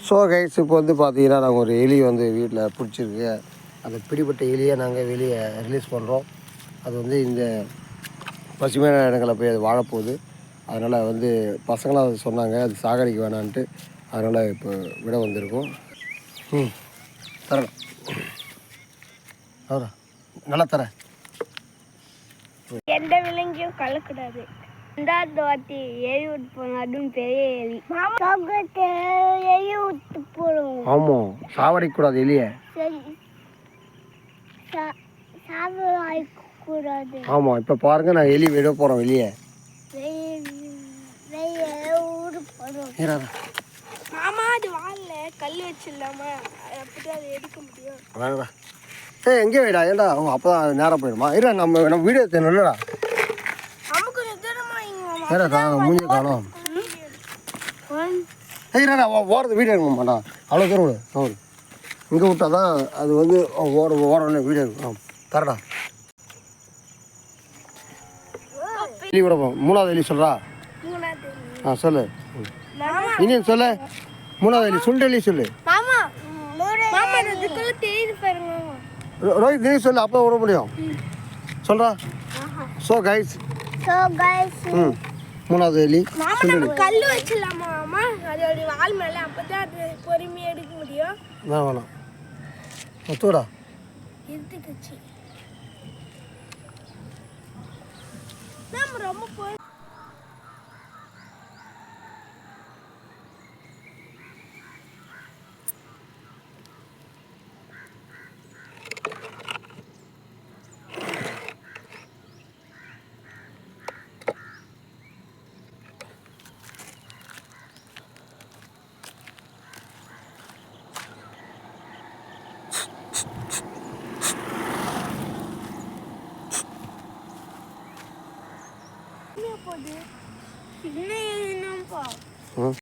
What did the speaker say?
So guys இப்போ வந்து பார்த்தீங்கன்னா நாங்கள் ஒரு எலி வந்து வீட்டில் பிடிச்சிருக்கு. அந்த பிடிப்பட்ட எலியை நாங்கள் வெளியே ரிலீஸ் பண்ணுறோம். அது வந்து இந்த பசுமையான இடங்களில் போய் அது வாழப்போகுது. அதனால் வந்து பசங்களாம் அது சொன்னாங்க அது சாகடிக்க வேணான்ட்டு. அதனால் இப்போ விட வந்திருக்கோம். தரேன் அவரா நல்லா தரேன். எந்த விலங்கையும் கலக்கூடாது. ரெண்டாவது வாட்டி எலி விட்டு போகணும். அதுவும் பெரிய எலி எலி விட்டு போகணும். ஆமாம் சாவடிக்கக்கூடாது எலியை. சாவடிக்கூடாது. ஆமாம் இப்போ பாருங்கள் நான் எலி விட போகிறோம் வெளியே. மாமா அது வாழல கல் வச்சிடலாமா? அப்படிதான் அதை எடுக்க முடியும். வேணா எங்கே வைடா ஏண்டா அவங்க அப்போ தான் நேராக போயிடுமா? இல்லை நம்ம வீடியோ தெரியலடா. ஏடா மூஞ்சி காணும். ஏடா ஓடுறது வீடியோ எடுக்க மாட்டா. அவ்வளோ தூரம் விடு. அவரு இங்கே விட்டா தான் அது வந்து ஓடனே வீடியோ எடுக்கும். தரடா எலி விட போ. மூணாவது எலி சொல்கிறா. சொல்லு இன்னும் சொல்லு. மூணாவது எலி சுண்டு எலி சொல்லு. ரோஹித் நீ சொல்லு அப்போ விட முடியும். சொல்கிறா. ஸோ கைஸ் மூணாவது எலி சுண்டு கல் வச்சிடலாமா மாமா? அதோட வால் மேலே அப்பதான் அது பொறுமையாக எடுக்க முடியும். வேணாம் தூடா எடுத்துக்கிச்சு. ரொம்ப போகுது. இன்னும்